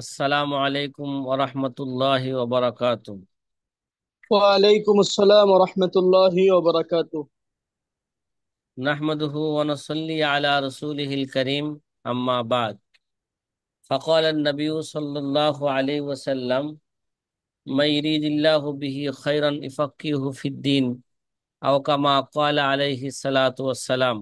আসসালামু আলাইকুম ওরহমতুল্লাহি ওবরাকাতু। ওয়ালাইকুম আসসালাম রহমতুল্লাহি ওয়া নাহমাদুহু ওয়া নুসাল্লি আলা রাসূলিহিল কারীম, আম্মা বাদ। ফাকাল আন-নবী সাল্লাল্লাহু আলাইহি ওয়াসাল্লাম, মা ইরিদিল্লাহু বিহি খায়রান ইফাক্কিহু ফিদ-দীন, আও কামা ক্বালা আলাইহিস সালাতু ওয়াস-সালাম।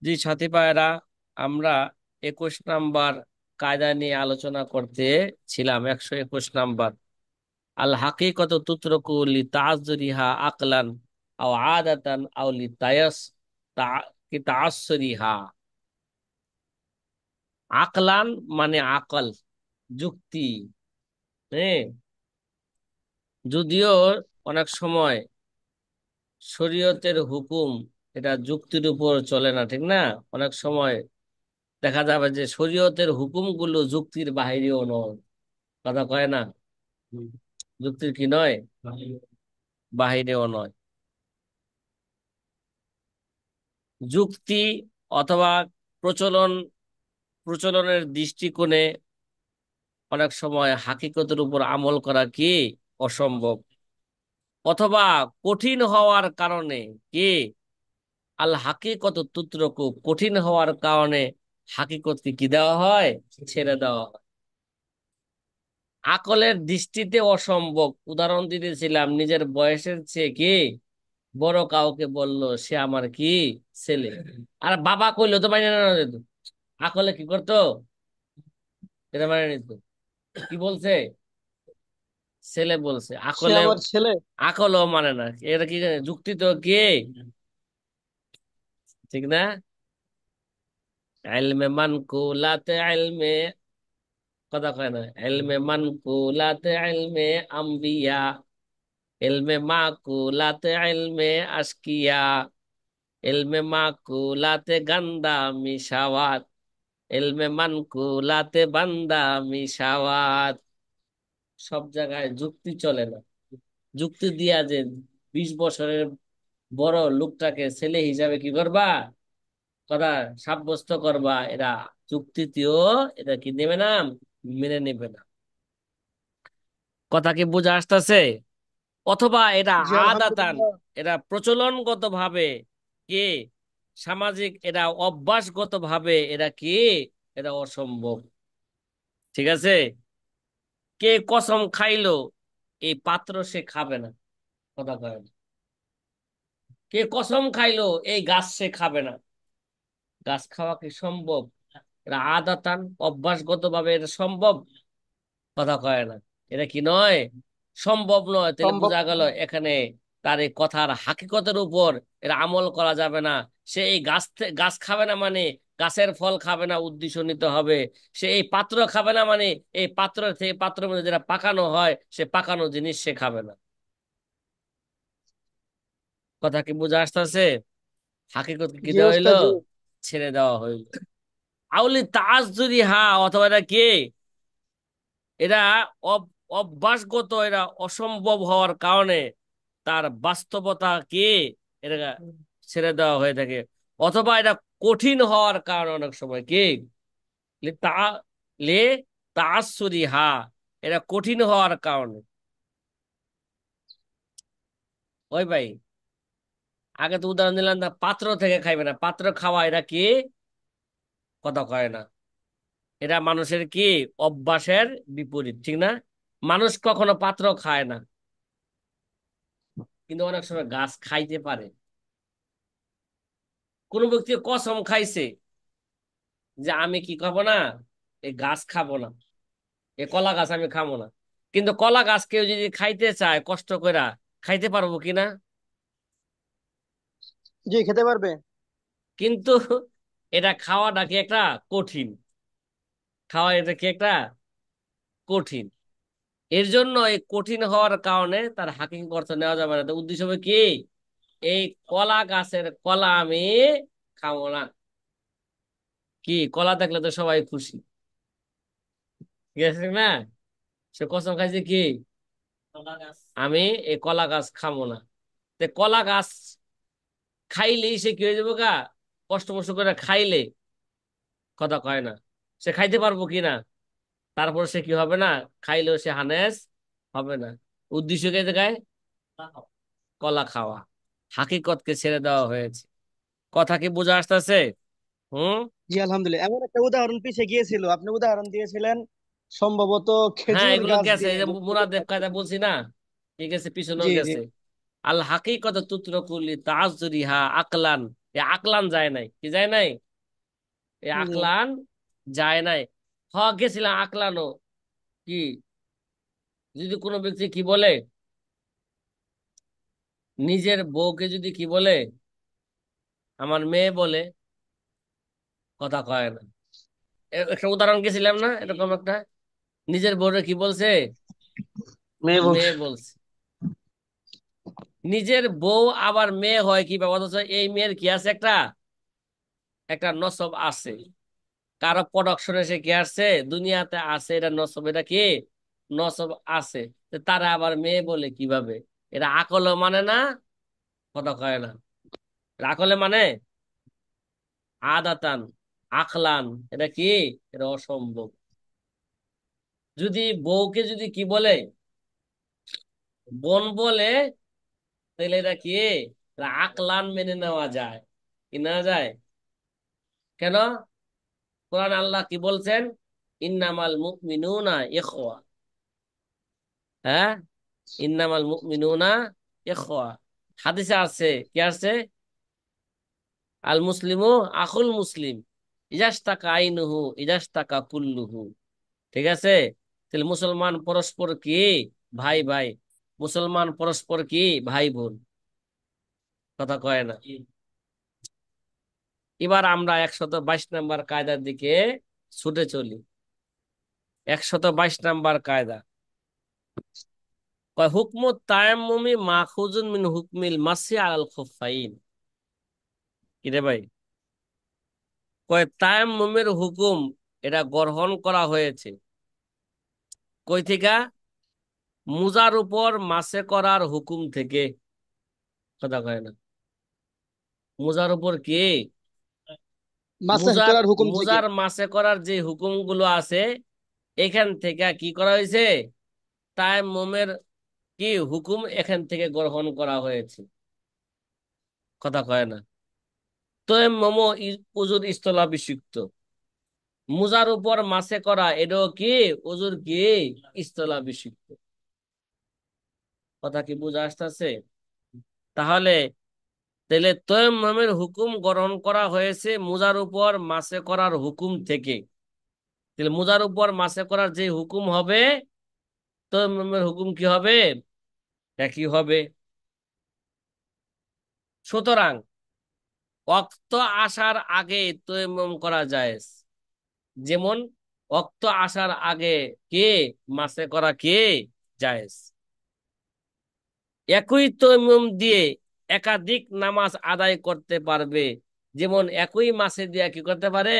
জি সাথী ভাইরা, আমরা 21 নাম্বার কায়দা নিয়ে আলোচনা করতে ছিলাম। 121 নাম্বার, আল হাকিকত তুতরকু লি তাআজ্জুরিহা আকলান আও আদাতান আও লি তায়াস তা কি তাআসসুরিহা। আকলান মানে আকল, যুক্তি। হ্যাঁ, যদিও অনেক সময় শরীয়তের হুকুম এটা যুক্তির উপর চলে না, ঠিক না? অনেক সময় দেখা যাবে যে শরীয়তের হুকুমগুলো যুক্তির বাহিরেও নয়। কথা কয় না? যুক্তির কি নয়, বাহিরেও নয়। যুক্তি অথবা প্রচলন প্রচলনের দৃষ্টিকোণে অনেক সময় হাকিকতের উপর আমল করা কি অসম্ভব, অথবা কঠিন হওয়ার কারণে কি আল হাকিকত তুতরকু, কঠিন হওয়ার কারণে হাকিকতকে কি দেওয়া হয়, ছেড়ে দেওয়া হয়। আকলের দৃষ্টিতে অসম্ভব। উদাহরণ দিতেছিলাম, নিজের বয়সের চেয়ে কি বড় কাউকে বলল সে আমার কি ছেলে, আর বাবা কইলো তো মানে না যেত, আকলে কি করতো, এটা মানে নিত। কি বলছে, ছেলে বলছে, সে আকলে আমার ছেলে। আকলও মানে না। এটা কি জানে? যুক্তি তো কি, ঠিক না? ইলমে মানকুলাতে ইলমে, কথা কয় না, ইলমে মানকুলাতে ইলমে আম্বিয়া, ইলমে মাকুলাতে ইলমে আশকিয়া, ইলমে মাকুলাতে গান্দা মিশাওয়াত, ইলমে মানকুলাতে বান্দা মিশাওয়াত। সব জায়গায় যুক্তি চলে না। যুক্তি দিয়া যে 20 বছরের বড় লোকটাকে ছেলে হিসাবে কি করবা, কথা সাব্যস্ত করবা, এরা যুক্তিতেও এটা কি নেবে না, মেনে নেবে না। কথা কি বোঝা আসতেছে? অথবা এটা জি আদাতান, আলহামদুলিল্লাহ। এরা প্রচলনগত ভাবে কি, সামাজিক, এরা অভ্যাসগত ভাবে এরা কি, এটা অসম্ভব। ঠিক আছে? কে কসম খাইলো এই পাত্র সে খাবে না, কথা কয় না। কে কসম খাইলো এই গাছ সে খাবে না, গাছ খাওয়া কি সম্ভব? এটা আদাতান, অভ্যাসগত ভাবে এটা সম্ভব, কথা কয় না। এটা কি নয়, সম্ভব নয়। তাহলে সম্ভব বোঝা গেল না। এখানে তার এই কথার হাকিকতের উপর এটা আমল করা যাবে না। সে এই গাছ খাবে না মানে গাছের ফল খাবে না, উদ্দেশ্য নিতে হবে। সে এই পাত্র খাবে না মানে এই পাত্র থেকে, পাত্রের মধ্যে যেটা পাকানো হয় সে পাকানো জিনিস সে খাবে না। কথা কি বোঝা আসতেছে? হাকিকতকে কি জি দেওয়া হইলো, ওস্তাদ জি। ছেড়ে দেওয়া হইলো। আউলি তাআজ্জুরি, হা, অথবা এটা কি, এরা অভ্যাসগত, এরা অসম্ভব হওয়ার কারণে তার বাস্তবতা কি, এটা ছেড়ে দেওয়া হয়ে থাকে। অথবা এটা কঠিন হওয়ার কারণে অনেক সময় কি, লে তা লে তাআসসুরি, হা, এটা কঠিন হওয়ার কারণে। ওই ভাই, আগে তো উদাহরণ দিলাম না, পাত্র থেকে খাইবে না, পাত্র খাওয়া এটা কি, কথা কয় না। এটা মানুষের কি অভ্যাসের বিপরীত, ঠিক না? মানুষ কখনো পাত্র খায় না, কিন্তু অনেক সময় গাছ খাইতে পারে। কোন ব্যক্তি কসম খাইছে যে আমি কি খাবো না, এই গাছ খাবো না, এই কলা গাছ আমি খাবো না। কিন্তু কলা গাছ কেউ যদি খাইতে চায় কষ্ট করে, খাইতে পারবো কিনা? জি খেতে পারবে। কিন্তু এটা খাওয়াটা কি একটা কঠিন, খাওয়া এটা কি একটা কঠিন। এর জন্য এই কঠিন হওয়ার কারণে তার হাকিম অর্থ নেওয়া যাবে না। তো উদ্দেশ্য হবে কি, এই কলা গাছের কলা আমি খাবো না। কি, কলা থাকলে তো সবাই খুশি, ঠিক আছে না? সে কসম খাইছে কি, আমি এই কলা গাছ খাবো না। তে কলা গাছ খাইলেই সে কি হয়ে যাবো গা, কষ্ট মষ্ট করে খাইলে, কথা কয় না, সে খাইতে পারবো কিনা, তারপর সে কি হবে না, খাইলেও সে হানেস হবে না। উদ্দেশ্য কে জায়গায়, কলা খাওয়া, হাকিকতকে ছেড়ে দেওয়া হয়েছে। কথা কি বোঝা আসতেছে? হুম। জি আলহামদুলিল্লাহ, এমন একটা উদাহরণ পিছে গিয়েছিল, আপনি উদাহরণ দিয়েছিলেন সম্ভবত হ্যাঁ, খেজুর এগুলো গাছ গেছে, দিয়ে, এই যে যে মুরাদ খেজুর দেব গাছ কায়দা থেকে। বলছি না, ঠিক আছে, পিছনেও জি জি গেছে। আল হাকিকত তুতরকুলি তাজুরিহা আকলান, এ আকলান যায় নাই, কি যায় নাই, এ জি। আকলান যায় নাই। গেছিলাম আকলানো কি, যদি কোনো ব্যক্তি কি বলে, নিজের বউকে যদি কি বলে, আমার মেয়ে বলে, কথা কয় না। একটা উদাহরণ গেছিলাম না এরকম একটা, নিজের বউরে কি বলছে, মেয়ে বলছে। মেয়ে বলছে। নিজের বউ আবার মেয়ে হয় কি বা, অথচ এই মেয়ের কি আছে, একটা একটা নসব আছে, কারো প্রোডাকশনে সে কি আসছে, দুনিয়াতে আছে, এটা নসব, এটা কি নসব আছে। তো তারা আবার মেয়ে বলে কিভাবে? এটা আকলও মানে না, কথা কয় না। এটা আকলে মানে, আদাতান, আকলান, এটা কি, এটা অসম্ভব। যদি বউকে যদি কি বলে, বোন বলে, তাহলে এটা কি, এটা আকলান মেনে নেওয়া যায়, কি নেওয়া যায়? কেন? কোরআন আল্লাহ কি বলছেন, ইন্নামাল মুমিনুনা ইখওয়া। হ্যাঁ, ইন্নামাল মুমিনুনা ইখওয়া। হাদিসে আছে, কি আছে, আল মুসলিমু আখুল মুসলিম, ইজাস্তাকা আইনুহু ইজাস্তাকা কুল্লুহু। ঠিক আছে? তাহলে মুসলমান পরস্পর কি, ভাই ভাই। মুসলমান পরস্পর কি, ভাই বোন। কথা কয় না। এবার আমরা 122 নম্বর কায়দার দিকে ছুটে চলি। 122 নম্বর কায়দা কয়, হুকমু তায়াম্মুমি মাখুজুন মিন হুকমিল মাসি আলাল খুফাইন। কি রে ভাই? কয় তায়াম্মুমের হুকুম, এটা গ্রহণ করা হয়েছে কই থেকে, মুজার উপর মাসে করার হুকুম থেকে। কথা কয় না। মুজার উপর কি, মাসাহ মুজার, করার হুকুম থেকে। মুজার মাসে করার যে হুকুমগুলো আছে, এখান থেকে কি করা হয়েছে, তায়াম্মুমের কি হুকুম এখান থেকে গ্রহণ করা হয়েছে। কথা কয় না। তায়াম্মুম উজুর স্থলাভিষিক্ত, মুজার উপর মাসে করা এটাও কি, উজুর কি, স্থলাভিষিক্ত। কথা কি বুঝা আসতেছে? তাহলে তাহলে তয়াম্মুমের হুকুম গ্রহণ করা হয়েছে মুজার উপর মাসে করার হুকুম থেকে। তাহলে মুজার উপর মাসে করার যে হুকুম হবে, তয়াম্মুমের হুকুম কি হবে, একই হবে। সুতরাং ওয়াক্ত আসার আগে তয়াম্মুম করা যায়, যেমন ওয়াক্ত আসার আগে কে, মাসে করা কে, জায়েজ। একই তৈমুম দিয়ে একাধিক নামাজ আদায় করতে পারবে, যেমন একই মাসে দিয়ে কি করতে পারে,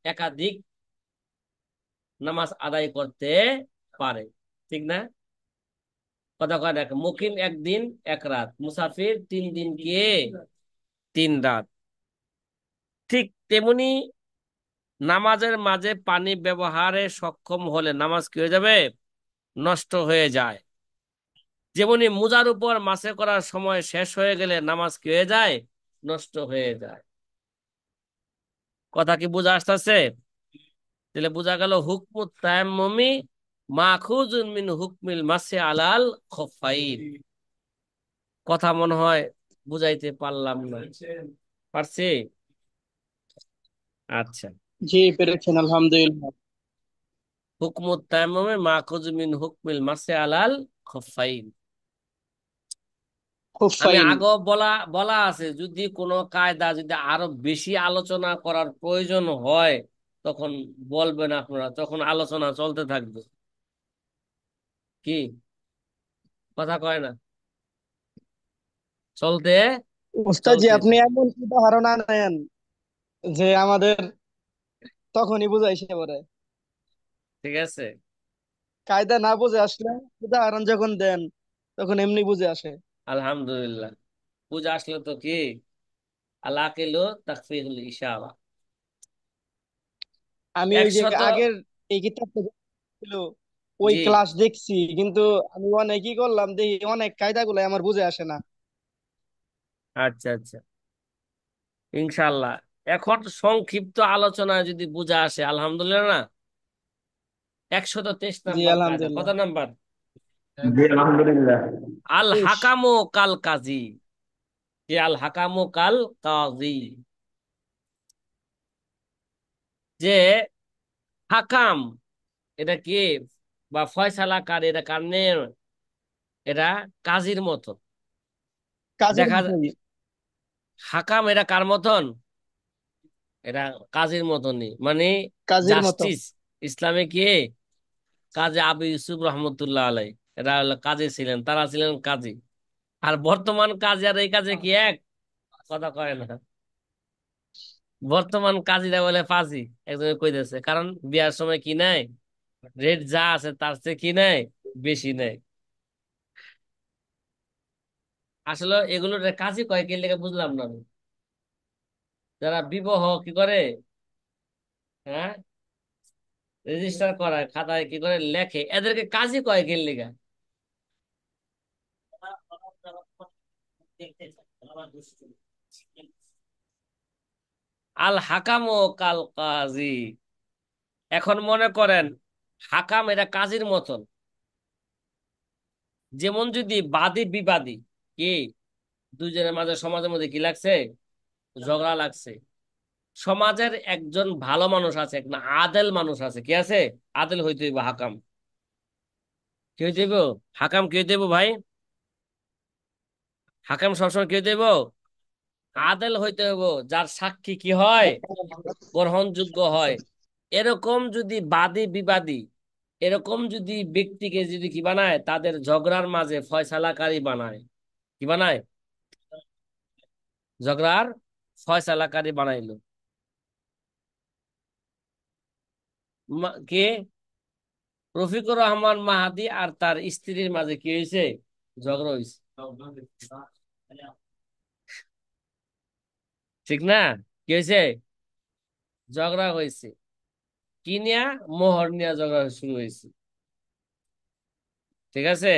একাধিক নামাজ আদায় করতে পারে। ঠিক না? কথা কয় দেখ, মুকিম একদিন এক রাত, মুসাফির 3 দিন কি, 3 রাত। ঠিক তেমনি নামাজের মাঝে পানি ব্যবহারে সক্ষম হলে নামাজ কি হয়ে যাবে, নষ্ট হয়ে যায়। যেমনি মুজার উপর মাসে করার সময় শেষ হয়ে গেলে নামাজ কি হয়ে যায়, নষ্ট হয়ে যায়। কথা কি বোঝা আসতেছে? তাহলে বোঝা গেল হুকমুত তায়াম্মুমি মাখুজুন মিন হুকমিল মাসি আলাল খুফাইন। কথা মনে হয় বুঝাইতে পারলাম না, পারছি? আচ্ছা। জি পেরেছেন আলহামদুলিল্লাহ। হুকমুত তায়াম্মুমি মাখুজুন মিন হুকমিল মাসি আলাল খুফাইন। খুব আমি ফাইন। আগেও বলা বলা আছে, যদি কোনো কায়দা যদি আরো বেশি আলোচনা করার প্রয়োজন হয়, তখন বলবেন আপনারা, তখন আলোচনা চলতে থাকবে। কি, কথা কয় না, চলতে ওস্তাদ জি, চলতে আপনি থাকবে। এমন উদাহরণ আনেন যে আমাদের তখনই বুঝাই সে পরে। ঠিক আছে। কায়দা না বুঝে আসলে উদাহরণ যখন দেন তখন এমনি বুঝে আসে। আলহামদুলিল্লাহ। বুঝে আসলে তো কি, আল আকিলু তাকফিহুল ইশারা। আমি ওই যে 100। আগের এই কিতাবটা যে ছিল ওই জি। ক্লাস দেখছি, কিন্তু আমি অনেকই করলাম দেখি অনেক কায়দা গুলো আমার বুঝে আসে না। আচ্ছা আচ্ছা, ইনশাল্লাহ। এখন সংক্ষিপ্ত আলোচনায় যদি বুঝা আসে আলহামদুলিল্লাহ না। 123 জি নাম্বার কায়দা, কত আলহামদুলিল্লাহ। নাম্বার? জি আলহামদুলিল্লাহ। আল বেশ। হাকামু কাল কাজী। যে আল হাকামু কাল কাজী, যে হাকাম এটা কি, বা ফয়সালাকারী এটা কার এটা কাজীর মতো। কাজের দেখা মতোই। হাকাম এটা কার মতন? এটা কাজীর মতনই, মানে কাজের মতো। জাস্টিস। ইসলামে কি কাজী আবু ইউসুফ রহমতুল্লাহ আলাই, এরা হলো কাজী ছিলেন, তারা ছিলেন কাজী। আর বর্তমান কাজী আর এই কাজে কি এক? কথা কয় না। বর্তমান কাজীরা বলে ফাজি। একজনে কইতেছে, কারণ বিয়ার সময় কি নাই, রেট যা আছে তার চেয়ে কি নাই, বেশি নাই। আসলে এগুলো কাজী কয় কি লেগে বুঝলাম না আমি। যারা বিবাহ কি করে, হ্যাঁ, রেজিস্টার করায় খাতায় কি করে লেখে, এদেরকে কাজী কয় কি লেগে? আল হাকাম ও কাল কাজী। এখন মনে করেন হাকাম এটা কাজীর মতন। যেমন যদি বাদী বিবাদী কি দুইজনের মাঝে, সমাজের মধ্যে কি লাগছে, ঝগড়া লাগছে, সমাজের একজন ভালো মানুষ আছে, এক না আদেল মানুষ আছে, কি আছে, আদেল হইতে হইব হাকাম। কি হইতে হইব? হাকাম কি হইতে হইব ভাই? হাকাম সবসময় কি হইতে হইব? আদেল হইতে হইব, যার সাক্ষী কি হয়, গ্রহণযোগ্য হয়। এরকম যদি বাদী বিবাদী, এরকম যদি ব্যক্তিকে যদি কি বানায়, তাদের ঝগড়ার মাঝে ফয়সালাকারী বানায়, কি বানায়, ঝগড়ার ফয়সালাকারী বানাইলো। কে? রফিকুর রহমান মাহাদি আর তার স্ত্রীর মাঝে কি হয়েছে, ঝগড়া হয়েছে, ঠিক না? কি হয়েছে? ঝগড়া হয়েছে। কি নিয়া? মোহর নিয়ে ঝগড়া শুরু হয়েছে, ঠিক আছে।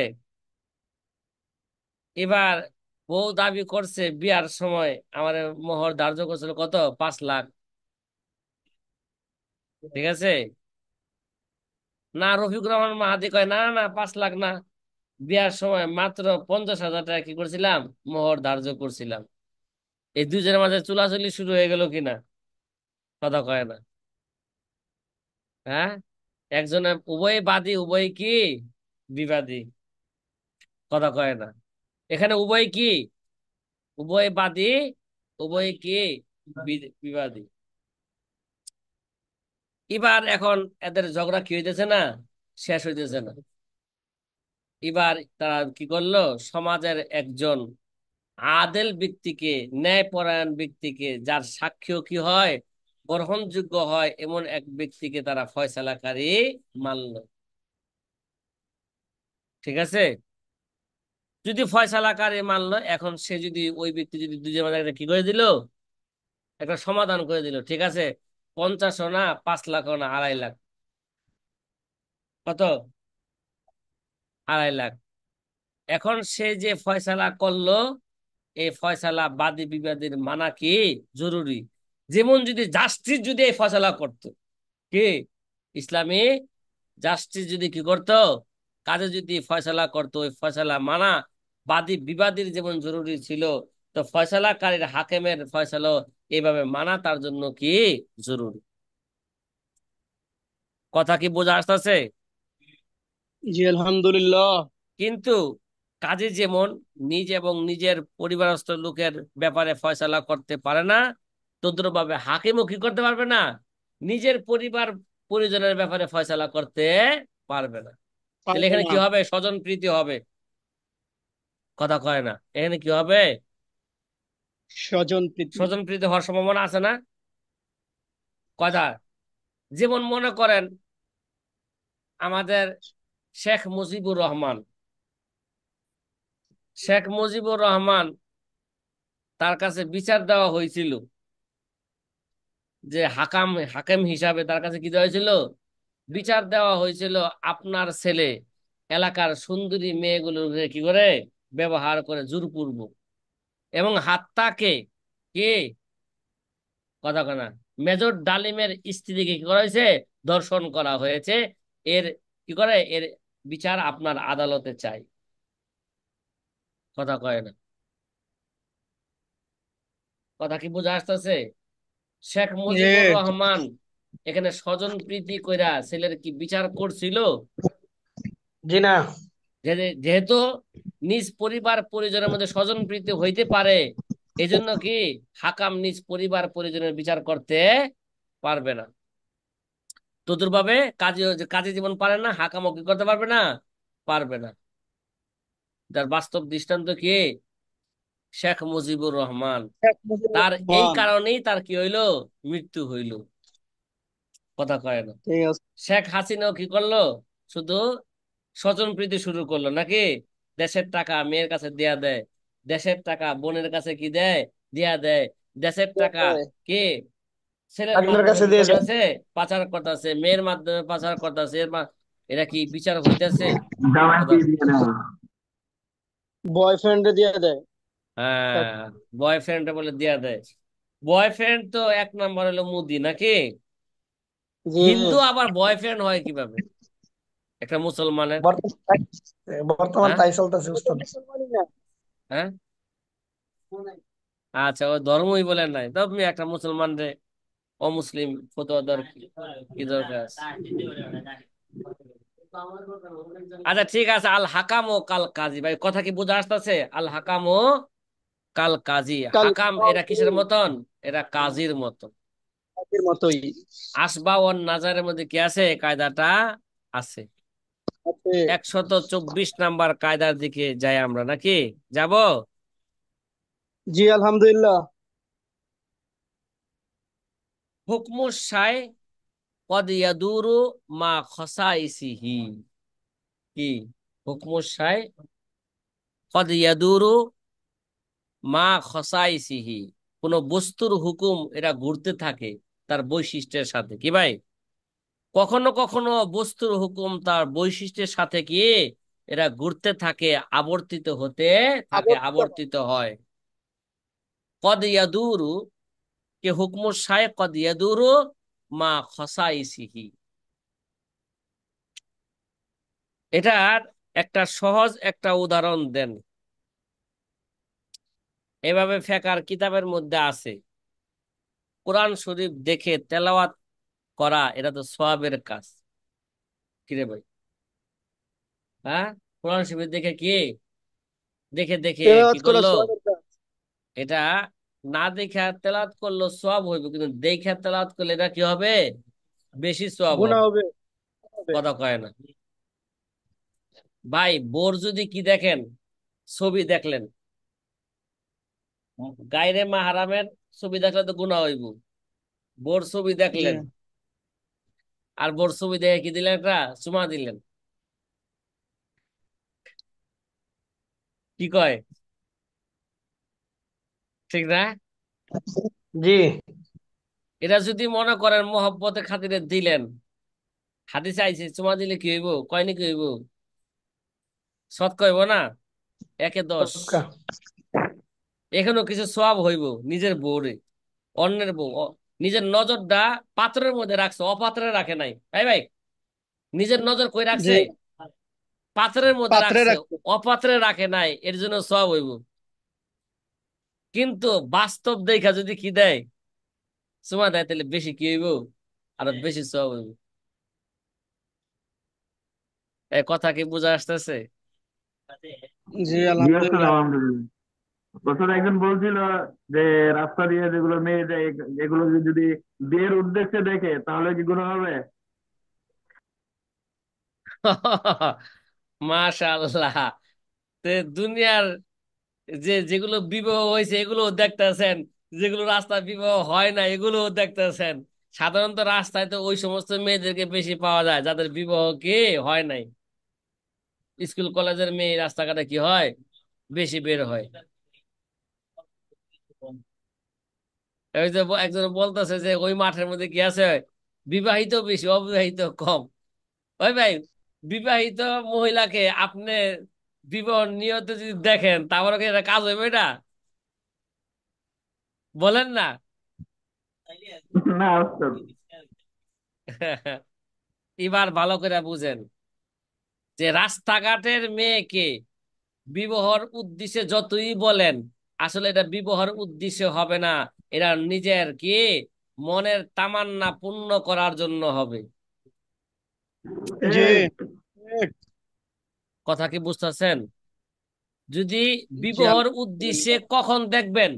এবার বউ দাবি করছে বিয়ার সময় আমার মোহর ধার্য করছিল কত, 5 লাখ, ঠিক আছে। না, রফিকুর রহমান মাহাদি কয় না না না, 5 লাখ না, বিয়ার সময় মাত্র 50,000 টাকা কি করছিলাম, মোহর ধার্য করছিলাম। এই দুজনের মাঝে চুলাচুলি শুরু হয়ে গেল কিনা? কথা কয় না, হ্যাঁ। একজনে উভয় বাদী উভয় কি বিবাদী, কথা কয় না। এখানে উভয় কি, উভয় বাদী উভয় কি বিবাদী। এবার এখন এদের ঝগড়া কি হইতেছে না, শেষ হইতেছে না। এবার তারা কি করলো, সমাজের একজন আদেল ব্যক্তিকে, ন্যায়পরায়ণ ব্যক্তিকে, যার সাক্ষ্য কি হয়, গ্রহণযোগ্য হয়, এমন এক ব্যক্তিকে তারা ফয়সালাকারী মানলো, ঠিক আছে। যদি ফয়সালাকারী মানলো, এখন সে যদি ওই ব্যক্তি যদি দুজনের মাঝে একটা কি করে দিল, একটা সমাধান করে দিল, ঠিক আছে, 50ও না, 5 লাখও না, 2.5 লাখ, কত, 2.5 লাখ। এখন সে যে ফয়সালা করলো, এই ফয়সালা বাদী বিবাদীর মানা কি জরুরি। যেমন যদি জাস্টিস যদি এই ফয়সালা করতো, কি ইসলামী জাস্টিস যদি কি করতো, কাজে যদি ফয়সালা করতো, ওই ফয়সালা মানা বাদী বিবাদীর যেমন জরুরি ছিল, তো ফয়সালাকারীর হাকেমের ফয়সালা এইভাবে মানা তার জন্য কি জরুরি। কথা কি বোঝা আসতেছে? জি আলহামদুলিল্লাহ। কিন্তু কাজী যেমন নিজ এবং নিজের পরিবারস্থ লোকের ব্যাপারে ফয়সালা করতে পারে না, তদ্রুপভাবে হাকিমও কি করতে পারবে না, নিজের পরিবার পরিজনের ব্যাপারে ফয়সালা করতে পারবে না। তাহলে পারবে এখানে না। কি হবে, স্বজন প্রীতি হবে। কথা কয় না, এখানে কি হবে, স্বজন প্রীতি। স্বজন প্রীতি হওয়ার সম্ভাবনা আছে না? কথা, যেমন মনে করেন আমাদের শেখ মুজিবুর রহমান, শেখ মুজিবুর রহমান, তার কাছে বিচার দেওয়া হয়েছিল যে হাকাম হাকেম হিসাবে তার কাছে কি দেওয়া হয়েছিল? বিচার দেওয়া হয়েছিল আপনার ছেলে এলাকার সুন্দরী মেয়েগুলোকে কি করে ব্যবহার করে জোরপূর্বক, এবং হাত্তাকে কে, কথা কনা, মেজর ডালিমের স্ত্রীকে কি করা হয়েছে? ধর্ষণ করা হয়েছে। এর কি করে, এর বিচার আপনার আদালতে চাই। কথা কয় না। কথা কি বোঝা আসতেছে? শেখ মুজিবুর এ রহমান এখানে স্বজন প্রীতি কইরা ছেলের কি বিচার করছিল? জি না। যেহেতু নিজ পরিবার পরিজনের মধ্যে স্বজন প্রীতি হইতে পারে, এজন্য কি হাকাম নিজ পরিবার পরিজনের বিচার করতে পারবে না। তদুরভাবে কাজী, কাজী জীবন পারে না, হাকামও কি করতে পারবে না? পারবে না। যার বাস্তব দৃষ্টান্ত কি? শেখ মুজিবুর রহমান। শেখ মুজিবুর তার এই রহমান। কারণেই তার কি হইল? মৃত্যু হইল। কথা কয় না। ঠিক আছে। শেখ হাসিনাও কি করলো? শুধু স্বজন প্রীতি শুরু করলো নাকি? দেশের টাকা মেয়ের কাছে দেয়া দেয়, দেশের টাকা বোনের কাছে কি দেয়, দেয়া দেয়, দেশের টাকা কি ছেলের আপনার মাধ্যমে কাছে কি দিয়েছে। করতেছে? পাচার করতেছে, মেয়ের মাধ্যমে পাচার করতেছে। এরা কি বিচার হইতেছে? জামাইকে দিয়ে দেওয়া। বয়ফ্রেন্ডে দিয়ে দেয়। হ্যাঁ, বয়ফ্রেন্ড বলে দিয়া দেয়। বয়ফ্রেন্ড তো এক নম্বর হলো মুদি নাকি? জি জি। হিন্দু আবার বয়ফ্রেন্ড হয় কিভাবে একটা মুসলমানের? বর্তমান হ্যাঁ, তাই চলতেছে উস্তাদ। হ্যাঁ। আচ্ছা, ও ধর্মই বলেন নাই, তবে তুমি একটা মুসলমান রে অমুসলিম ফতোয়া দেওয়ার কি কি দরকার আছে? আচ্ছা ঠিক আছে, আল হাকাম ও কাল কাজী, ভাই কথা কি বোঝা আসতেছে? আল হাকাম ও কাল কাজী। কাল হাকাম এরা কিসের মতন? এরা কাজীর মতন। কাজের মতোই আসবা ও নাজারের মধ্যে কি আছে? কায়দাটা আছে। আছে। 124 নাম্বার কায়দার দিকে যাই আমরা নাকি? যাব? জি আলহামদুলিল্লাহ। হুকমুস শাই কদ ইয়াদুরু মা খসাইসিহি। কি? হুকমুস শাই কদ ইয়াদুরু মা খসাইসিহি। কোন বস্তুর হুকুম এটা ঘুরতে থাকে তার বৈশিষ্ট্যের সাথে, কি ভাই? কখনো কখনো বস্তুর হুকুম তার বৈশিষ্ট্যের সাথে কি এরা ঘুরতে থাকে, আবর্তিত হতে থাকে, আবর্তিত হয়। আবর্তিত হয়। কদ ইয়াদুরু কে হুকমু শাই কদ ইয়াদুরু মা খসাইসিহি। এটার একটা সহজ একটা উদাহরণ দেন। এভাবে ফেকার কিতাবের মধ্যে আছে, কোরআন শরীফ দেখে তেলাওয়াত করা এটা তো সওয়াবের কাজ। কিরে ভাই? হ্যাঁ, কোরআন শরীফ দেখে কি, দেখে দেখে কি তেলাওয়াত করা করলো? সওয়াবের কাজ। এটা না দেখা তেলাওয়াত করলো সওয়াব হইবে, কিন্তু দেখে তেলাওয়াত করলে এটা কি হবে? বেশি সওয়াব গুনাহ হবে। হবে। হবে। কথা কয় না। ভাই বোর যদি কি দেখেন, ছবি দেখলেন, গায়রে মাহারামের ছবি দেখলে তো গুনাহ হইব। বোর ছবি জি। দেখলেন, আর বোর ছবি দেখে কি দিলেন? একটা চুমা দিলেন। কি কয়? ঠিক না? জি। এটা যদি মনে করেন মহব্বতে খাতিরে দিলেন, হাদিসে আইছে চুমা দিলে কি হইব? কয়নি কি হইব? সৎ কইব না? 1-10। সবকা। এখানেও কিছু সওয়াব হইব। নিজের বউরে, অন্যের বউ নিজের নজরটা পাত্রের মধ্যে রাখছে, অপাত্রে রাখে নাই। ভাই ভাই, নিজের নজর কই জি। রাখছে? পাত্রের মধ্যে পাত্রে রাখছে, রাখতে। অপাত্রে রাখে নাই, এর জন্য সওয়াব হইব। কিন্তু বাস্তব দেখা যদি কি দেয়, চুমা দেয়, তাহলে বেশি কি হইব? আরো বেশি সওয়াব হইব। এই কথা কি বোঝা আসতেছে? জি জি আসসালাম আলহামদুলিল্লাহ। আলহামদুলিল্লাহ। বছর একজন বলছিল যে রাস্তা দিয়ে যেগুলো মেয়ে যায় এগুলো যদি বিয়ের উদ্দেশ্যে দেখে তাহলে কি গুনাহ হবে? মাশাআল্লাহ। তে দুনিয়ার যেগুলো বিবাহ হয়েছে এগুলো দেখতেছেন, যেগুলো রাস্তায় বিবাহ হয় না এগুলো দেখতেছেন। সাধারণত রাস্তায় তো ওই সমস্ত মেয়েদেরকে বেশি পাওয়া যায় যাদের বিবাহ কি হয় নাই। স্কুল কলেজের মেয়ে রাস্তাঘাটে কি হয়? বেশি বের হয়। ওই যে একজন বলতেছে যে ওই মাঠের মধ্যে কি আছে, বিবাহিত বেশি অবিবাহিত কম। ওই ভাই, বিবাহিত মহিলাকে আপনি বিবাহ নিয়ত যদি দেখেন, তারপরে কি এটা কাজ হইবে এটা? বলেন না। না ওস্তাদ। এবার ভালো করে বুঝেন যে রাস্তাঘাটের মেয়েকে বিবাহর উদ্দেশ্যে যতই বলেন, আসলে এটা বিবাহর উদ্দেশ্য হবে না। এরা নিজের কি মনের তামান্না পূর্ণ করার জন্য হবে। জি। ঠিক। ঠিক। কথা কি বুঝতেছেন? যদি জি বিবাহর উদ্দেশ্যে আলহামদুলিল্লাহ। কখন দেখবেন,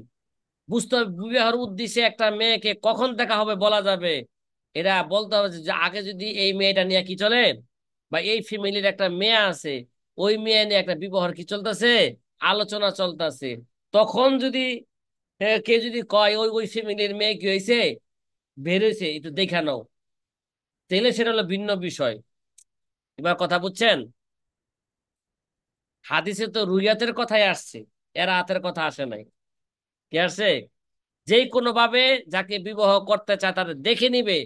বুঝতে হবে বিবাহের উদ্দেশ্যে একটা মেয়েকে কখন দেখা হবে বলা যাবে। এরা বলতে হবে যে আগে যদি এই মেয়েটা নিয়ে কি চলে, বা এই ফ্যামিলির একটা মেয়ে আছে, ওই মেয়ে নিয়ে একটা বিবাহের কি চলতেছে, আলোচনা চলতেছে। তখন যদি কে যদি কয় ওই ওই ফ্যামিলির মেয়ে কি হয়েছে, বের হয়েছে, একটু দেখা নাও, তাহলে সেটা হলো ভিন্ন বিষয়। এবার কথা বুঝছেন? হাদিসে তো রুইয়াতের কথাই আসছে, এরা হাতের কথা আসে নাই। কি আসছে? যে কোনো ভাবে যাকে বিবাহ করতে চায় তাদের দেখে নিবে,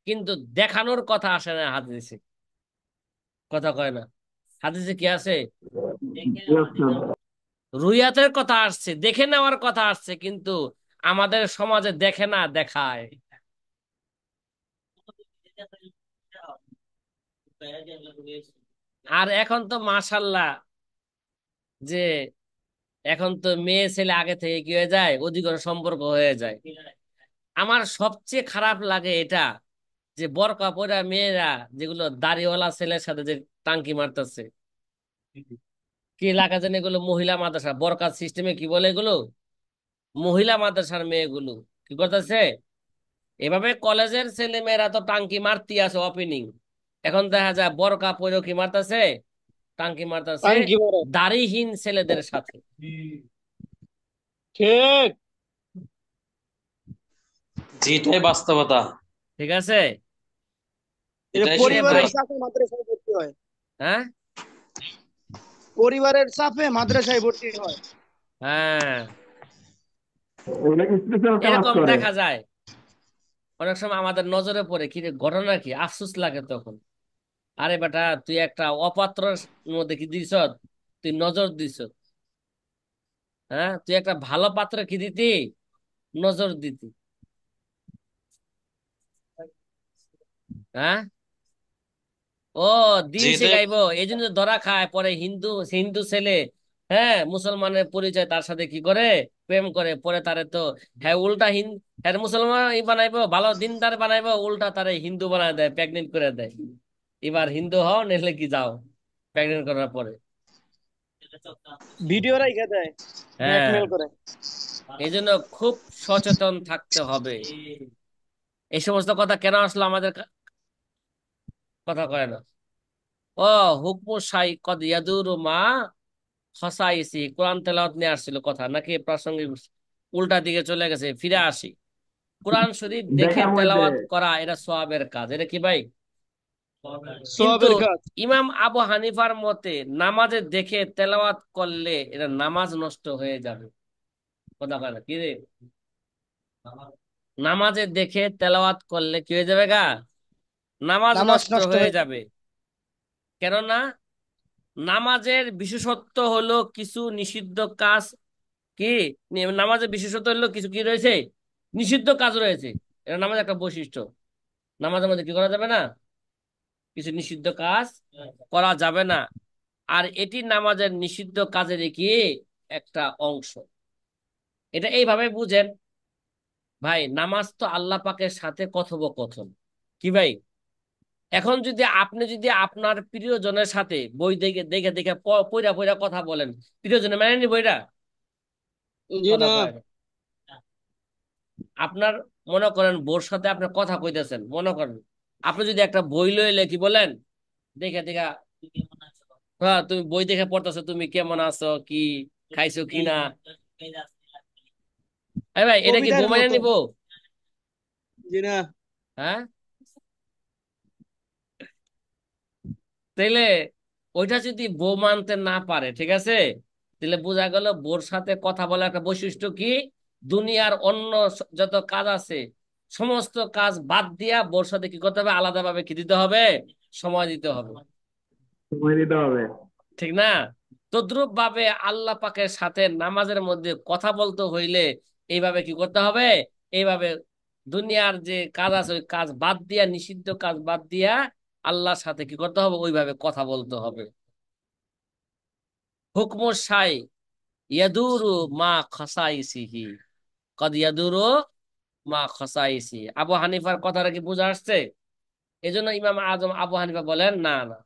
কিন্তু দেখানোর কথা আসে না হাদিসে। কথা কয় না। হাদিসে কি আছে? জি ওস্তাদ। রুইয়াতের কথা আসছে, দেখে নেওয়ার কথা আসছে, কিন্তু আমাদের সমাজে দেখে না, দেখায়। আর এখন তো মাশাল্লাহ, যে এখন তো মেয়ে ছেলে আগে থেকে কি হয়ে যায়, অধিকার সম্পর্ক হয়ে যায়। আমার সবচেয়ে খারাপ লাগে এটা, যে বোরকা পরা মেয়েরা যেগুলো দাড়িওয়ালা ছেলের সাথে যে টাঙ্কি মারতেছে। কি এলাকা জানি এগুলো মহিলা মাদ্রাসা, বরকাত সিস্টেমে কি বলে এগুলো, মহিলা মাদ্রাসার মেয়েগুলো কি করতেছে, এভাবে কলেজের ছেলে মেয়েরা তো টাঙ্কি মারতি আছে ওপেনিং, এখন দেখা যায় বরকা পরেও কি মারতেছে, টাঙ্কি মারতেছে টাঙ্কি মারে। দাড়িহীন ছেলেদের সাথে। ঠিক। জি, এটাই বাস্তবতা। ঠিক আছে। এটা এটাই কিরে সত্য। ভাই? পরিবারের চাপে মাদ্রাসায় ভর্তি হয়। হ্যাঁ। পরিবারের চাপে মাদ্রাসায় ভর্তি হয়। হ্যাঁ, ওগুলো স্পেশাল ক্লাস এরকম করে। দেখা যায়। অনেক সময় আমাদের নজরে পড়ে, কি রে ঘটনা কি, আফসোস লাগে তখন। আরে বেটা, তুই একটা অপাত্র মধ্যে কি দিছ, তুই নজর দিছ। হ্যাঁ, তুই একটা ভালো পাত্র কি দিতি, নজর দিতি। হ্যাঁ। ও, দিন জি, এটাই। শেখাইবো এই জন্য ধরা খায়, পরে হিন্দু হিন্দু ছেলে, হ্যাঁ, মুসলমানের পরিচয় তার সাথে কি করে, প্রেম করে, পরে তারে তো, হ্যাঁ উল্টা হ্যাঁ মুসলমান বানাইবো, ভালো দিনদার বানাইবো, উল্টা তারে হিন্দু বানায় দেয়, প্রেগনেন্ট করে দেয়। এবার হিন্দু হও নাহলে কি যাও, প্রেগনেন্ট করার পরে। ভিডিও রাইখা দেয়, হ্যাঁ, ব্ল্যাকমেল করে। এই জন্য খুব সচেতন থাকতে হবে। এই সমস্ত কথা কেন আসলো আমাদের কথা কয় না। ও, হুকমু শাই কদ ইয়াদুরু মা খসাইসি, কোরআন তেলাওয়াত নিয়ে আসছিল কথা নাকি প্রাসঙ্গিক, উল্টা দিকে চলে গেছে, ফিরে আসি। কোরআন শরীফ দেখে দেখার মধ্যে। তেলাওয়াত করা এটা সওয়াবের কাজ, এটা কি ভাই? কিন্তু সবের কাজ। ইমাম আবু হানিফার মতে নামাজে দেখে তেলাওয়াত করলে এটা নামাজ নষ্ট হয়ে যাবে। কথা কয় না কি রে? নামাজে দেখে তেলাওয়াত করলে কি হয়ে যাবে গা, নামাজ নামাজ নষ্ট নষ্ট হয়ে হয়ে যাবে। যাবে। কেননা নামাজের বিশেষত্ব হলো কিছু নিষিদ্ধ কাজ, কি নামাজের বিশেষত্ব হলো কিছু কি রয়েছে, নিষিদ্ধ কাজ রয়েছে। এটা নামাজ একটা বৈশিষ্ট্য। নামাজের মধ্যে কি করা যাবে না, কিছু নিষিদ্ধ কাজ করা যাবে না। আর এটি নামাজের নিষিদ্ধ কাজের কি একটা অংশ। এটা এইভাবে বুঝেন ভাই, নামাজ তো আল্লাহ পাকের সাথে কথোপকথন। কি ভাই? এখন যদি আপনি যদি আপনার প্রিয়জনের সাথে বই দেখে দেখে দেখে পইরা পইরা কথা বলেন, প্রিয়জনে মেনে নি বইটা? জি কথা না। কয় না। আপনার, মনে করেন বোর সাথে আপনি কথা কইতেছেন, মনে করেন আপনি যদি একটা বই লইলে কি বলেন, দেখে দেখে, হ্যাঁ তুমি বই দেখে পড়তেছো, তুমি কেমন আছো, কি খাইছো কি না, এই ভাই এটা কি কবিতার বউ মেনে মতো। নিব? জি না। হ্যাঁ। তাইলে ওইটা যদি বউ মানতে না পারে, ঠিক আছে, তাহলে বোঝা গেল বোর সাথে কথা বলার একটা বৈশিষ্ট্য কি, দুনিয়ার অন্য যত কাজ আছে সমস্ত কাজ বাদ দিয়া বোর সাথে কি করতে হবে, আলাদাভাবে কি দিতে হবে, সময় দিতে হবে। সময় দিতে হবে। ঠিক না? তদ্রুপ ভাবে আল্লাহ পাকের সাথে নামাজের মধ্যে কথা বলতে হইলে এইভাবে কি করতে হবে, এইভাবে দুনিয়ার যে কাজ আছে ওই কাজ বাদ দিয়া, নিষিদ্ধ কাজ বাদ দিয়া আল্লাহর সাথে কি করতে হবে, ওইভাবে কথা বলতে হবে। হুকমুস শাই ইয়াদুরু মা খাসাইসিহি, কদ ইয়াদুরু মা খাসাইসি। আবু হানিফার কথাটা কি বুঝা আসছে? এই জন্য ইমাম আজম আবু হানিফা বলেন, না না,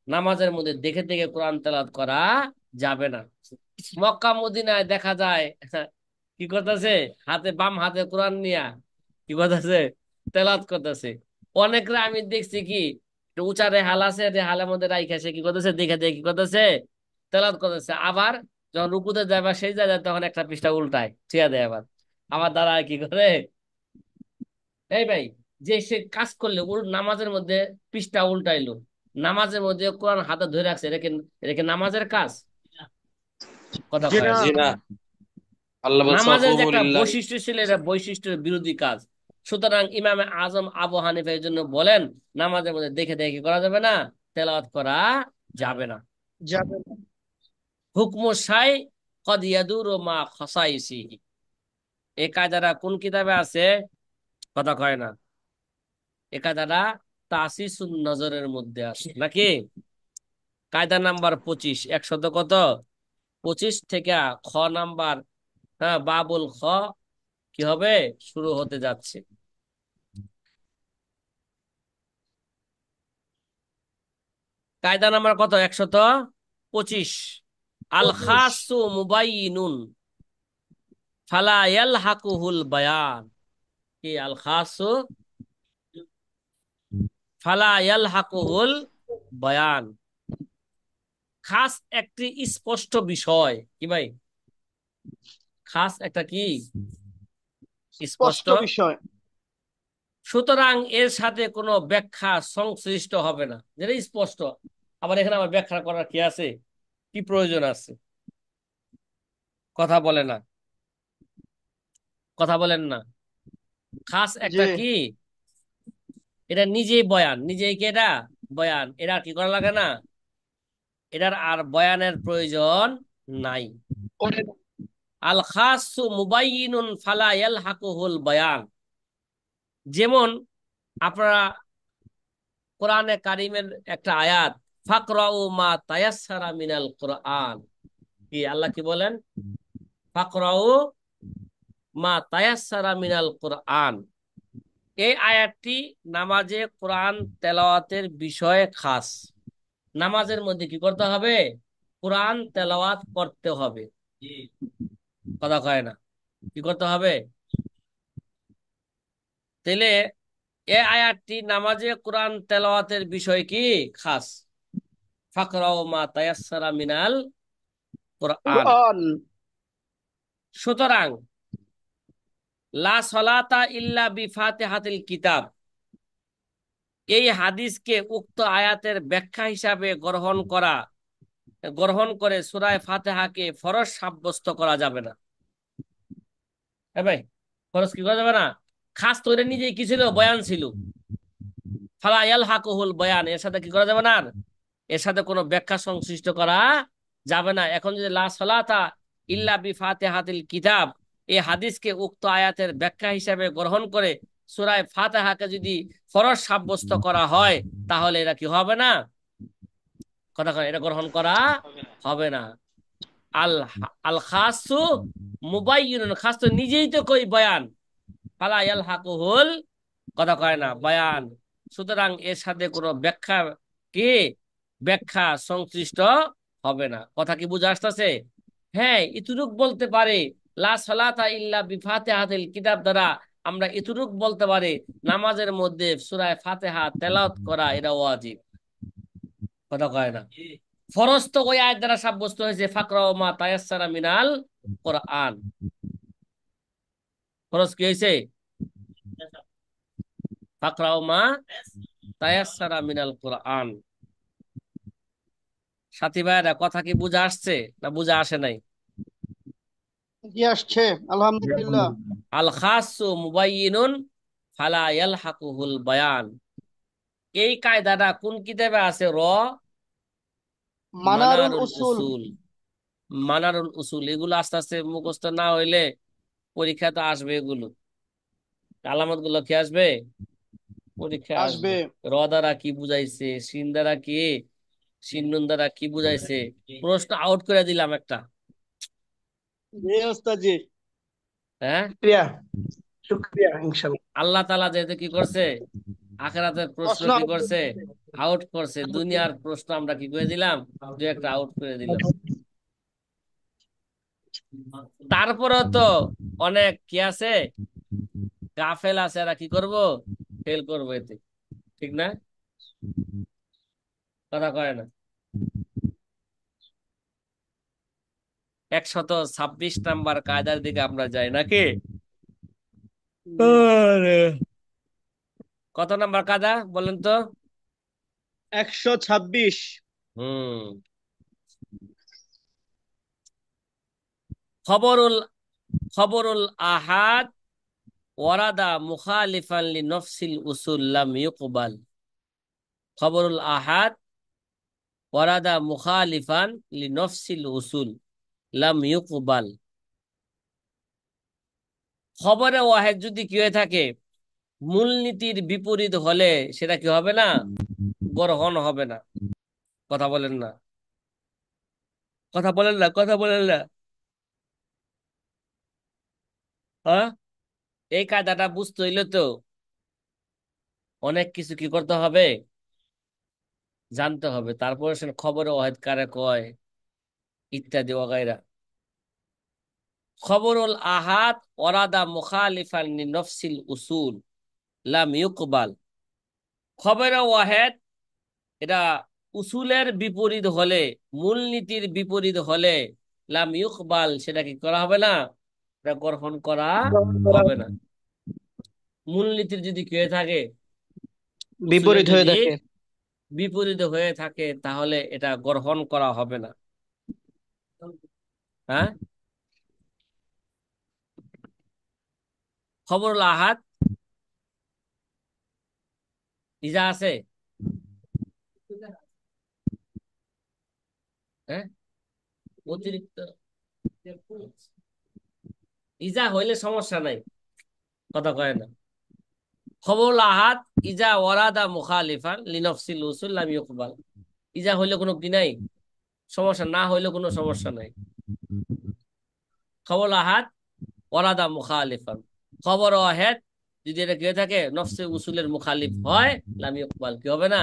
নামাজের মধ্যে দেখে দেখে কোরআন তেলাওয়াত করা যাবে না। মক্কা মদিনায় দেখা যায় কি করতেছে, বাম হাতে কোরআন নিয়া কি করতেছে, তেলাওয়াত করতেছে। অনেকরা আমি দেখছি কি, একটু উঁচা রেহাল আছে, রেহালের মধ্যে রাইখা সে কি করতেছে, দেখে দেখে কি করতেছে, তেলাওয়াত করতেছে। আবার যখন রুকুতে যাবে সেই জায়গায় তখন একটা পৃষ্ঠা উল্টায় ছিয়া দেয় আবার। আবার দ্বারা কি করে, এই ভাই, যে সে কাজ করলে নামাজের মধ্যে পৃষ্ঠা উল্টাইলো, নামাজের মধ্যে কোরআন হাতে ধরে রাখছে, এটা কি নামাজের কাজ? কথা জি কয় না। না। জি না, আল্লাহ বলছে নামাজের যে ওয়াকুমু একটা লিল্লাহি। বৈশিষ্ট্য ছিল, এটা বৈশিষ্ট্যের বিরোধী কাজ। সুতরাং ইমামে আজম আবু হানিফা এর জন্য বলেন, নামাজের মধ্যে দেখে দেখে করা যাবে না, তেলাওয়াত করা যাবে না। যাবে না। হুকমু শাই কদ ইয়াদুরু মা খাসাইসিহি, এই কায়দাটা কোন কিতাবে আছে? কথা কয় না। এই কায়দাটা তাসিসুন নজরের মধ্যে আছে নাকি? কায়দা নাম্বার 25, 100 কত, 25 থেকে খ নাম্বার, হ্যাঁ, বাবুল খ কি হবে, শুরু হতে যাচ্ছে। কায়দা নাম্বার কত, 125। আল 25। খাসু মুবাইনুন ফালা ইয়ালহাকুহুল বায়ান। কি আল খাসু ফালা ইয়ালহাকুহুল বায়ান? খাস একটি স্পষ্ট বিষয় কি ভাই, খাস একটা কি স্পষ্ট। স্পষ্ট বিষয়। সুতরাং এর সাথে কোনো ব্যাখ্যা সংশ্লিষ্ট হবে না, যেটা স্পষ্ট। আবার এখানে আমার ব্যাখ্যা করার কি আছে, কি প্রয়োজন আছে? কথা বলে না, কথা বলেন না। খাস জি। একটা কি, এটা নিজেই বয়ান, নিজেই কি এটা বয়ান, এটা আর কি করা লাগে না, এটার আর বয়ানের প্রয়োজন নাই। আল খাসু মুবাইয়িনুন ফালা ইয়ালহাকুহুল বায়ান। যেমন আপনারা কোরআনে কারিমের একটা আয়াত, ফাকরাউ মা তায়াসসারা মিনাল কোরআন, কি আল্লাহ কি বলেন, ফাকরাউ মা তায়াসসারা মিনাল কোরআন। এই আয়াতটি নামাজে কোরআন তেলাওয়াতের বিষয়ে খাস। নামাজের মধ্যে কি করতে হবে, কোরআন তেলাওয়াত করতে হবে। কথা কয় না, কি করতে হবে? তাহলে এই আয়াতটি নামাজে কোরআন তেলাওয়াতের বিষয় কি খাস। ফাকরাউ মা তায়াসসারা মিনাল কোরআন। কুরআন। সুতরাং লা সলাতা ইল্লা বিফাতিহাতিল কিতাব, এই হাদিসকে উক্ত আয়াতের ব্যাখ্যা হিসাবে গ্রহণ করে সূরা ফাতিহাকে ফরজ সাব্যস্ত করা যাবে না। হ্যাঁ ভাই, ফরজ কি করা যাবে না? খাস তো এটা নিজেই কি ছিল, বয়ান ছিল। ফালা ইয়ালহাকুহুল বয়ান, এর সাথে কি করা যাবে না, আর এর সাথে কোনো ব্যাখ্যা সংশ্লিষ্ট করা যাবে না। এখন যদি লা সলাতা ইল্লা বিফাতিহাতিল কিতাব, এই হাদিসকে উক্ত আয়াতের ব্যাখ্যা হিসাবে গ্রহণ করে সূরা ফাতিহাকে যদি ফরজ সাব্যস্ত করা হয়, তাহলে এটা কি হবে না? কথা কয়, এটা গ্রহণ করা হবে না। আল আল খাসু মুবাইয়িনুন, খাস তো নিজেই তো কই বয়ান, ফালা ইয়ালহাকুহুল, কথা কয় না, বয়ান। সুতরাং এর সাথে কোনো ব্যাখ্যা কি, ব্যাখ্যা সংশ্লিষ্ট হবে না। কথা কি বুঝা আসতেছে? হ্যাঁ, ইতুরুক বলতে পারে, লা সালাতা ইল্লা বিফাতিহাতিল কিতাব দ্বারা আমরা ইতুরুক বলতে পারি, নামাজের মধ্যে সূরা ফাতিহা তেলাওয়াত করা এটা ওয়াজিব। কথা কয় না। ফরজ তো ওই আয়াত দ্বারা সাব্যস্ত হয়েছে, ফাকরাউ মা তায়াসসারা মিনাল কোরআন। ফরজ কি হয়েছে? ফাকরাউ মা তায়াসসারা মিনাল কোরআন। সাথী ভাইয়েরা, কথা কি বুঝা আসছে না বুঝা আসে নাই? কি আসছে? আলহামদুলিল্লাহ। আল খাসু মুবাইয়িনুন ফালা ইয়ালহাকুহুল বায়ান। এই কায়দাটা কোন কিতাবে আছে? মানারুল মানারুল উসুল। উসুল। মানারুল উসুল, এগুলো আস্তে আস্তে মুখস্থ না হইলে পরীক্ষা তো আসবে। এগুলো আলামত গুলো কি আসবে? পরীক্ষা আসবে। আসবে। র দ্বারা কি বুঝাইছে, সিন দ্বারা কি, সিন নুন দ্বারা কি বুঝাইছে। প্রশ্ন আউট করে দিলাম একটা। জি ওস্তাদ জি। হ্যাঁ, শুক্রিয়া। শুক্রিয়া ইনশাল্লাহ। আল্লাহ তাআলা যেহেতু কি করছে, আখিরাতের প্রশ্ন প্রশ্ন কি আউট করছে? করতেছে। আউট করছে। দুনিয়ার প্রশ্ন আমরা কি করে দিলাম? দু একটা আউট করে দিলাম। তারপরে তো অনেক কি আছে, গাফেল আছে, এরা কি করব? ফেল করবো এতে। ঠিক না? কথা কয় না? 126 নাম্বার কায়দার দিকে আমরা যাই নাকি? আরে, কত নাম্বার কায়দা বলেন তো? 126। হুম। খবরুল খবরুল আহাদ ওয়ারাদা মুখালিফান লি নফসিল উসুল লাম ইউকবাল। খবরুল আহাদ ওয়ারাদা মুখালিফান লি নফসিল উসুল লাম ইউকবাল। খবরে ওয়াহেদ যদি কি হয়ে থাকে, মূলনীতির বিপরীত হলে সেটা কি হবে না? গ্রহণ হবে না। কথা বলেন না, কথা বলেন না, কথা বলেন না। হ্যাঁ, এই কায়দাটা বুঝতে হইলে তো অনেক কিছু কি করতে হবে, জানতে হবে। তারপরে সে খবরে ওয়াহেদ কারে কয়, ইত্যাদি ওগাইরা। খবরুল আহাদ ওরাদা মুখালিফান লি নফসিল উসুল লাম ইউকবাল। খবরে ওয়াহেদ এটা উসুলের বিপরীত হলে, মূলনীতির বিপরীত হলে লাম ইউকবাল, সেটা কি করা হবে না? এটা গ্রহণ করা হবে না। মূলনীতির যদি কি হয়ে থাকে, উসুলের বিপরীত হয়ে যদি দেখে। বিপরীত হয়ে থাকে, তাহলে এটা গ্রহণ করা হবে না। হ্যাঁ, খবরুল আহাদ ইজা আছে? হ্যাঁ, অতিরিক্ত ইজা হইলে সমস্যা নাই। কথা কয় না। খবরুল আহাদ ইজা ওয়ারাদা মুখালিফান লিনফসিল উসুল লাম ইউকবাল। ইজা হইলে কোনো কি নাই, সমস্যা না হইলে কোনো সমস্যা নাই। খবর আহাদ ওয়ারাদা মুখালিফান, খবর ওয়াহেদ যদি এটা কি হয়ে থাকে, নফসে উসুলের মুখালিফ হয়, লাম ইউকবাল, কি হবে না?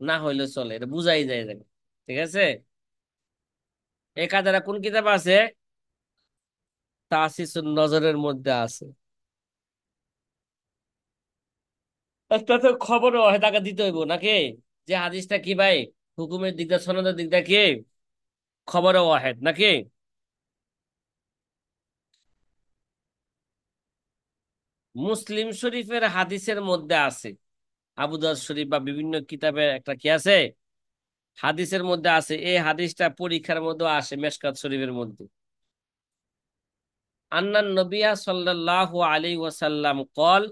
না হইলে চলে, এটা বুঝাই যায় দেখে। ঠিক আছে। এই কায়দাটা কোন কিতাব আছে? তাসিসুন নজরের মধ্যে আছে। একটা তো খবর ওয়াহেদ আগে দিতে হইব নাকি? যে হাদিসটা কি ভাই, হুকুমের দিকটা, সনদের দিকটা কি? খবর ওয়াহেদ নাকি? মুসলিম শরীফের হাদিসের মধ্যে আছে, আবু দাউদ শরীফ বা বিভিন্ন কিতাবে একটা কি আছে, হাদিসের মধ্যে আছে। এই হাদিসটা পরীক্ষার মধ্যে আসে, মেশকাত শরীফের মধ্যে। আন্নান নবিয়া সাল্লাল্লাহু আলাইহি ওয়াসাল্লাম কল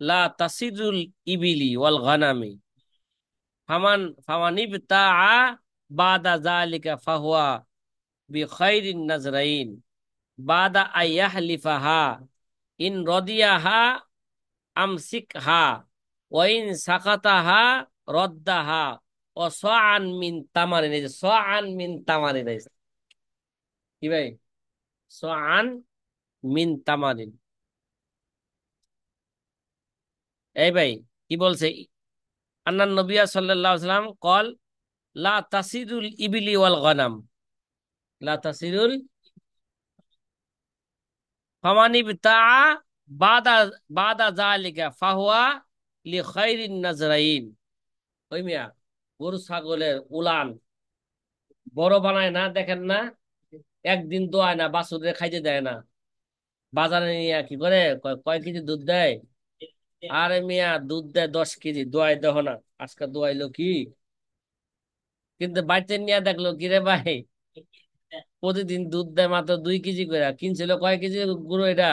লা তাসিরুল ইবিলি ওয়াল গানামি ফামান ফামানিবতাআ বাদা যালিকা ফাহুয়া বিখাইরিন নাজরাইন বাদা আইয়াহলিফাহা ইন রদিয়াহা আমসিকহা ওয়াইন সাকাতাহা রদ্দাহা ও সাআন মিন তামারিন। এই যে সাআন মিন তামারিন, এই যে, কি ভাই, সাআন মিন তামারিন। এই ভাই কি বলছে? আন্নান নবিয়া সাল্লাল্লাহু আলাইহি ওয়াসাল্লাম কল লা তাসিরুল ইবিলি ওয়াল গনাম, লা তাসিরুল ফামানিবতাআ বাদা বাদা যালিকা ফাহুয়া লিখাইরিন নাজরাইন। ওই মিয়া, গরু ছাগলের উলান বড় বানায় না, দেখেন না? একদিন দোয়ায় না, বাছুরে খাইতে দেয় না। বাজারে নিয়ে কি করে, কয় কয় কেজি দুধ দেয়? আরে মিয়া, দুধ দেয় 10 কেজি, দোয়াই দেহ না। আজকে দোয়াইলো কি? কিন্তু বাড়িতে নিয়ে দেখলো কিরে ভাই, প্রতিদিন দুধ দেয় মাত্র 2 কেজি করে, কিনছিল কয় কেজি গুঁড়ো এটা।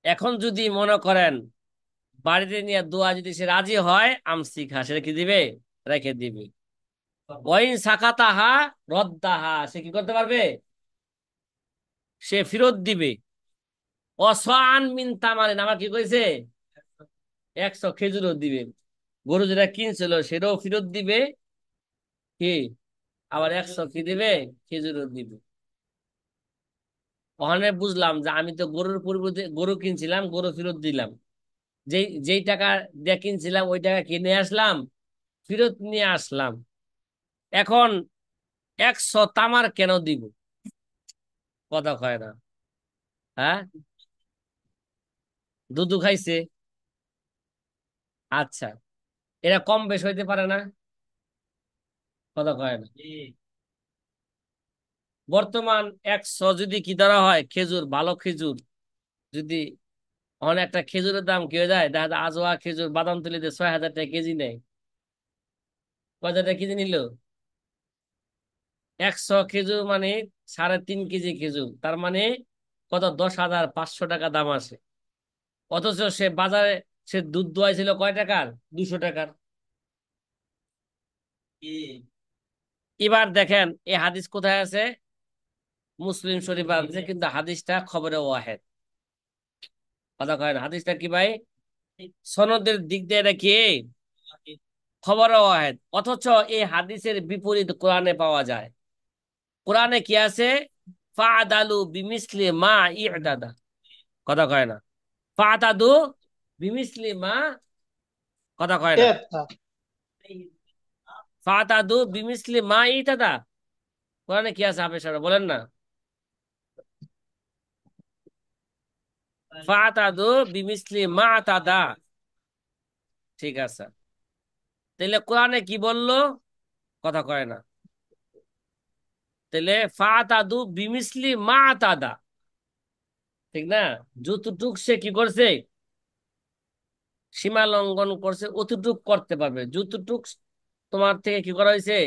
এখন যদি মনে করেন বাড়িতে নিয়ে দোয়া যদি সে রাজি হয়, আমসি খা, সেটা কি দিবে? রেখে দিবে। ওয়াইন সাকাতাহা রদ্দাহা, সে কি করতে পারবে? সে ফেরত দিবে। অসান মিন তামারিন, আমার কি কইছে, 100 খেজুরও দিবে। গরু যেটা কিনছিল সেটাও ফেরত দিবে, কি, আবার 100 কি দিবে, খেজুরও দিবে। ওখানে বুঝলাম যে আমি তো গরুর পরিবর্তে গরু কিনছিলাম, গরু ফেরত দিলাম। যেই যেই টাকা দিয়ে কিনছিলাম ওই টাকা কিনে আসলাম, ফেরত নিয়ে আসলাম। এখন 100 তামার কেন দিব? কথা কয় না। হ্যাঁ, দুধু খাইছে। আচ্ছা, এরা কম বেশ হইতে পারে না? কথা কয় না। বর্তমান 100 যদি কি ধরা হয় খেজুর, ভালো খেজুর, যদি অনেক একটা খেজুরের দাম কি হয়ে যায়, দেখা যায় আজোয়া খেজুর বাদাম তুলিতে 6,000 টাকা কেজি নেয়। কয় হাজার টাকা কেজি নিল? 100 খেজুর মানে 3.5 কেজি খেজুর, তার মানে কত, 10,500 টাকা দাম আছে। অথচ সে বাজারে সে দুধ দোয়াইছিল কয় টাকার? 200 টাকার। এবার দেখেন এই হাদিস কোথায় আছে? মুসলিম শরীফ আছে, কিন্তু হাদিসটা খবরে ওয়াহেদ। কথা কয় না, হাদিসটা কি ভাই? সনদের দিক দিয়ে এটা কি খবরে ওয়াহেদ। অথচ এই হাদিসের বিপরীত কোরআনে পাওয়া যায়। কোরআনে কি আছে? ফাদালু বিমিসলি মা ইদাদা। কথা কয় না। ফাতাদু বিমিসলি মা, কথা কয় না। এটা ফাতাদু বিমিসলি মা ইদাদা, কোরআনে কি আছে হাফেজ সাহেব বলেন না। ফাতাদু বিমিসলি মা তাদা। ঠিক আছে, তাহলে কোরআনে কি বললো? কথা কয় না। তাহলে ফাতাদু বিমিসলি মা তাদা, ঠিক না? যতটুক সে কি করছে, সীমা লঙ্ঘন করছে, অতটুক করতে পারবে। যতটুক তোমার থেকে কি করা হয়েছে,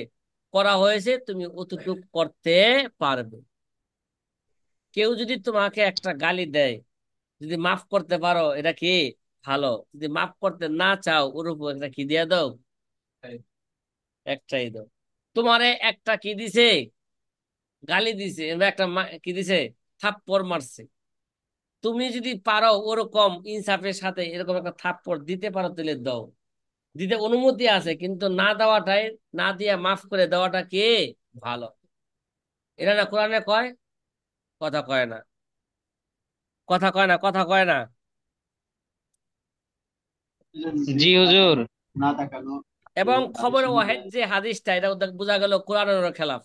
করা হয়েছে, তুমি অতটুক করতে পারবে। কেউ যদি তোমাকে একটা গালি দেয়, যদি মাফ করতে পারো এটা কি ভালো, যদি মাফ করতে না চাও ওর উপর একটা কি দিয়ে দাও, একটাই দাও। তোমারে একটা কি দিছে, গালি দিছে, বা একটা কি দিছে, থাপ্পড় মারছে। তুমি যদি পারো ওরকম ইনসাফের সাথে এরকম একটা থাপ্পড় দিতে পারো, তাহলে দাও। দিতে অনুমতি আছে, কিন্তু না দেওয়াটাই, না দিয়ে মাফ করে দেওয়াটা কে ভালো। এটা না কোরআনে কয়? কথা কয় না। কথা কয় না। কথা কয় না। জি হুজুর। এবং খবরে ওয়াহেদ যে হাদিসটা, এটা বোঝা গেল কোরআনের খেলাফ।